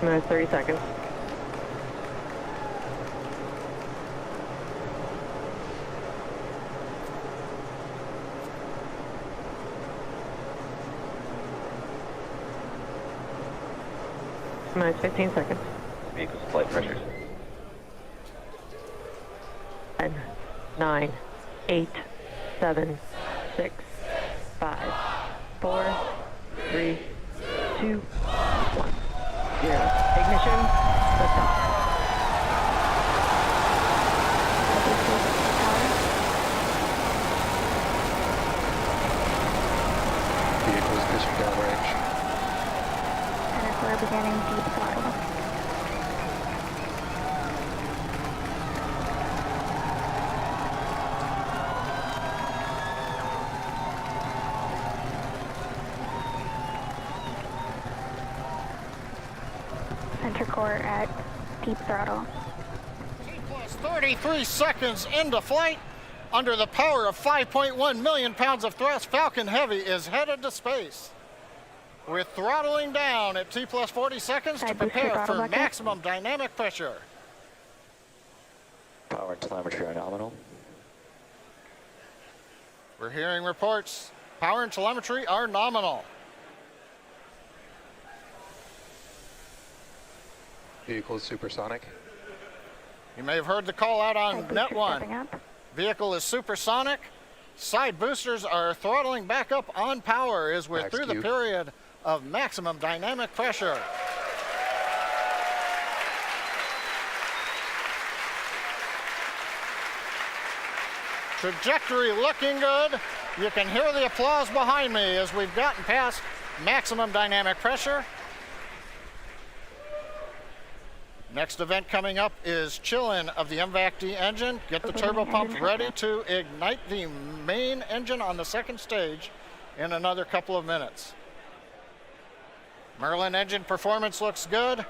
Minutes, 30 seconds. Minutes, 15 seconds. Vehicle's flight pressures. 10, 9, 8, 7, 6, 5, 4, 3, 2, 1, 0. Ignition, liftoff. Vehicles pushing downrange. And we're beginning deep throttle. Center core at deep throttle. Plus 33 seconds into flight. Under the power of 5.1 million pounds of thrust, Falcon Heavy is headed to space. We're throttling down at T plus 40 seconds to prepare for maximum dynamic pressure. Power and telemetry are nominal. We're hearing reports. Power and telemetry are nominal. Vehicle is supersonic. You may have heard the call out on Net 1. Up. Vehicle is supersonic. Side boosters are throttling back up on power as we're through the period of maximum dynamic pressure. Trajectory looking good. You can hear the applause behind me as we've gotten past maximum dynamic pressure. Next event coming up is chill-in of the MVAC-D engine. Get the turbo pumps ready to ignite the main engine on the second stage in another couple of minutes. Merlin engine performance looks good.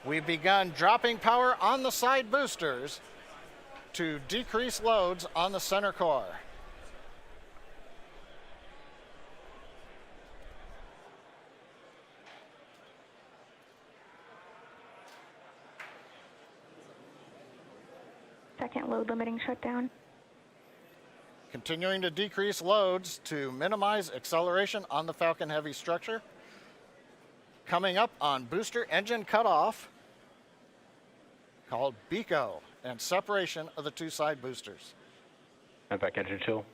We've begun dropping power on the side boosters to decrease loads on the center core. Second load limiting shutdown. Continuing to decrease loads to minimize acceleration on the Falcon Heavy structure. Coming up on booster engine cutoff, called BECO, and separation of the two side boosters. MVAC engine chill.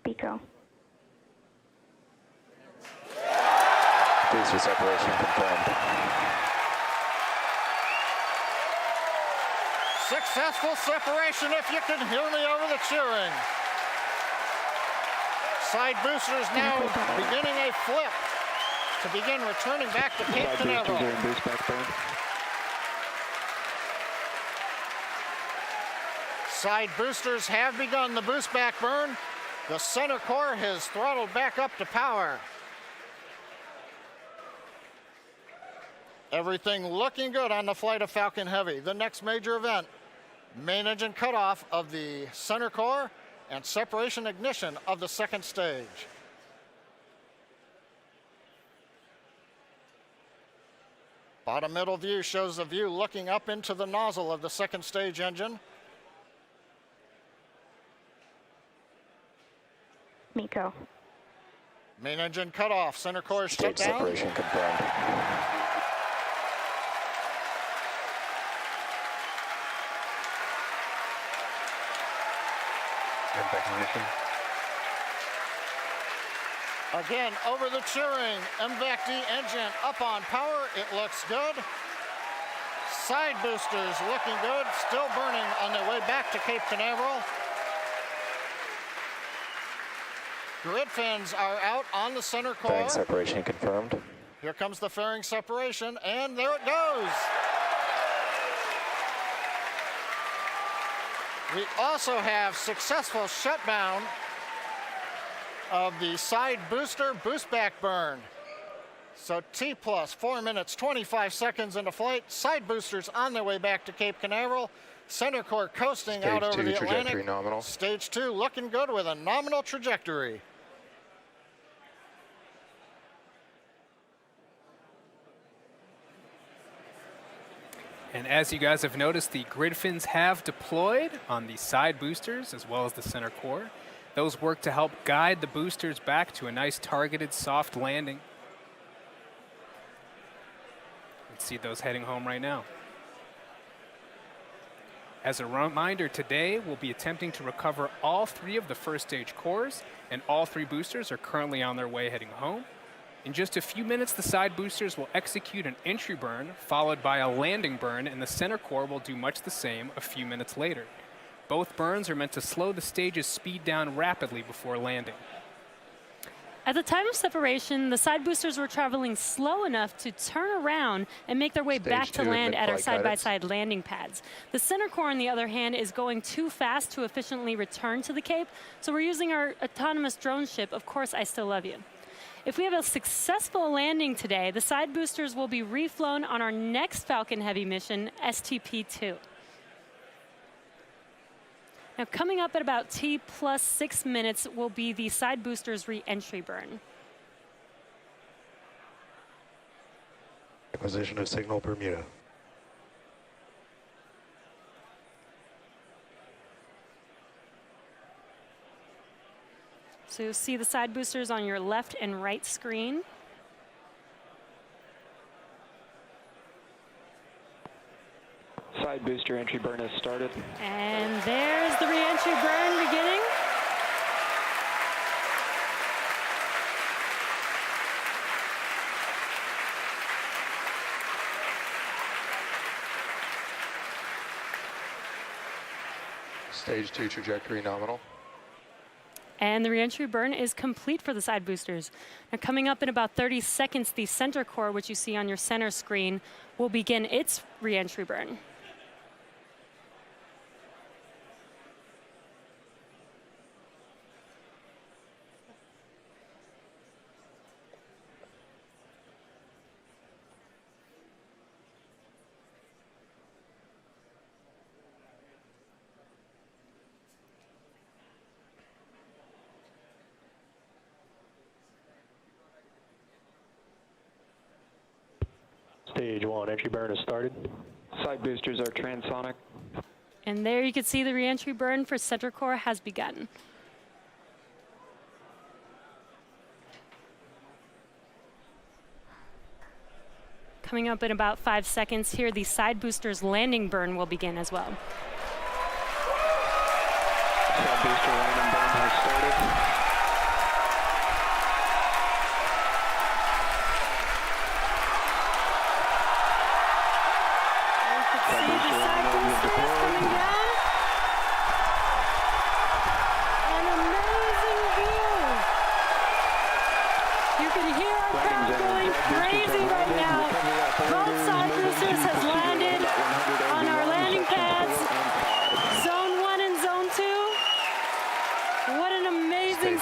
BECO. Booster separation confirmed. Successful separation, if you can hear me over the cheering. Side boosters now beginning a flip to begin returning back to Cape Canaveral. Side boosters have begun the boost back burn. The center core has throttled back up to power. Everything looking good on the flight of Falcon Heavy. The next major event, main engine cutoff of the center core and separation ignition of the second stage. Bottom middle view shows the view looking up into the nozzle of the second stage engine. MECO. Main engine cutoff, center core shut Stage down. separation confirmed. MVAC ignition. Again, over the cheering, MVAC-D engine up on power. It looks good. Side boosters looking good, still burning on their way back to Cape Canaveral. Grid fins are out on the center core. Fairing separation confirmed. Here comes the fairing separation, and there it goes. We also have successful shutdown of the side booster boost back burn. So T plus 4 minutes, 25 seconds into flight. Side boosters on their way back to Cape Canaveral. Center core coasting Stage out over 2 the trajectory Atlantic. nominal. Stage 2 looking good with a nominal trajectory. And as you guys have noticed, the grid fins have deployed on the side boosters as well as the center core. Those work to help guide the boosters back to a nice targeted soft landing. You can see those heading home right now. As a reminder, today we'll be attempting to recover all 3 of the first stage cores, and all 3 boosters are currently on their way heading home. In just a few minutes, the side boosters will execute an entry burn, followed by a landing burn, and the center core will do much the same a few minutes later. Both burns are meant to slow the stage's speed down rapidly before landing. At the time of separation, the side boosters were traveling slow enough to turn around and make their way Stage back to 2 land at our mid-flight guidance. side-by-side landing pads. The center core, on the other hand, is going too fast to efficiently return to the Cape, so we're using our autonomous drone ship, Of Course I Still Love You. If we have a successful landing today, the side boosters will be reflown on our next Falcon Heavy mission, STP-2. Now, coming up at about T plus 6 minutes will be the side boosters re-entry burn. Acquisition of signal Bermuda. So you'll see the side boosters on your left and right screen. Side booster entry burn has started. And there's the re-entry burn beginning. Stage 2 trajectory nominal. And the re-entry burn is complete for the side boosters. Now, coming up in about 30 seconds, the center core, which you see on your center screen, will begin its re-entry burn. Stage 1 entry burn has started. Side boosters are transonic. And there you can see the re-entry burn for center core has begun. Coming up in about 5 seconds here, the side boosters landing burn will begin as well. Side booster landing burn has started.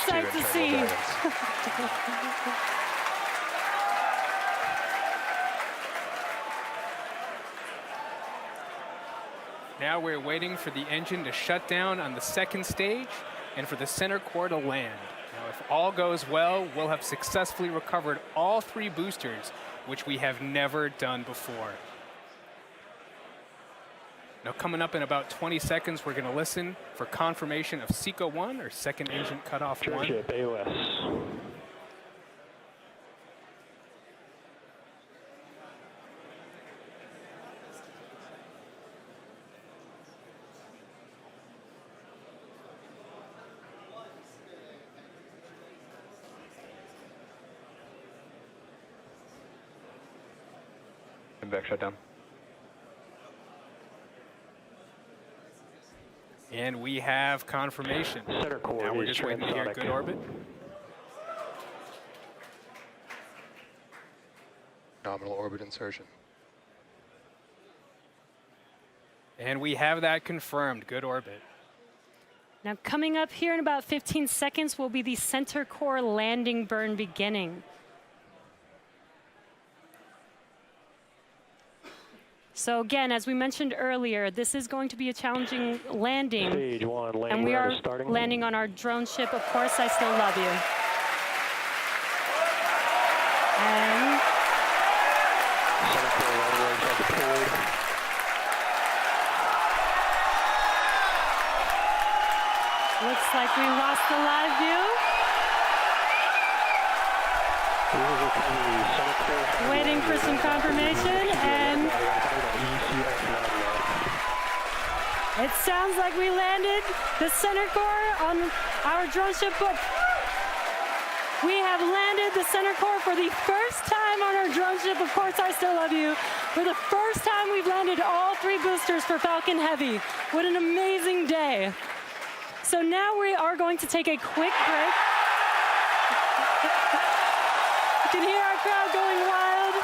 Sight to see. Now we're waiting for the engine to shut down on the second stage and for the center core to land. Now, if all goes well, we'll have successfully recovered all 3 boosters, which we have never done before. Now, coming up in about 20 seconds, we're going to listen for confirmation of SECO 1, or second engine cutoff 1. Ship AOS. And back shutdown. And we have confirmation. Center core Now we're is just waiting to hear transonic. good orbit. Nominal orbit insertion. And we have that confirmed. Good orbit. Now, coming up here in about 15 seconds will be the center core landing burn beginning. So again, as we mentioned earlier, this is going to be a challenging landing. Stage 1, landing And we are radar starting. landing on our drone ship. Of course, I still love you. And Center core landing legs are deployed. looks like we lost the live view. Waiting for some confirmation, and it sounds like we landed the center core on our drone ship book. We have landed the center core for the first time on our drone ship. Of course, I still love you. For the first time, we've landed all 3 boosters for Falcon Heavy. What an amazing day. So now we are going to take a quick break. You can hear our crowd going wild.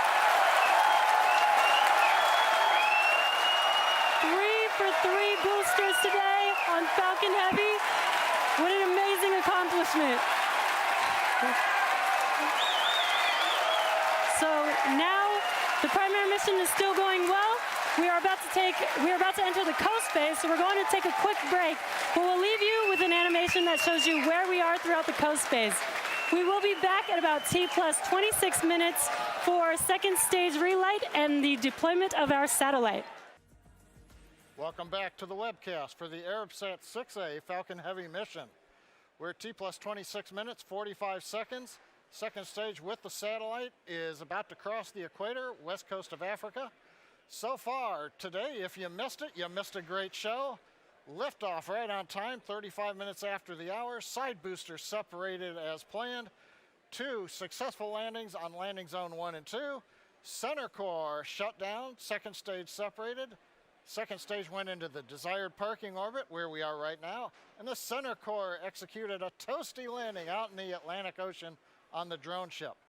3 for 3 boosters today on Falcon Heavy. What an amazing accomplishment. So now the primary mission is still going well. We are about to enter the coast phase, so we're going to take a quick break, but we'll leave you with an animation that shows you where we are throughout the coast phase. We will be back at about T plus 26 minutes for second stage relight and the deployment of our satellite. Welcome back to the webcast for the Arabsat 6A Falcon Heavy mission. We're at T plus 26 minutes, 45 seconds. Second stage with the satellite is about to cross the equator, west coast of Africa. So far today, if you missed it, you missed a great show. Liftoff right on time, 35 minutes after the hour. Side boosters separated as planned. 2 successful landings on landing zone 1 and 2. Center core shut down, second stage separated. Second stage went into the desired parking orbit, where we are right now. And the center core executed a toasty landing out in the Atlantic Ocean on the drone ship.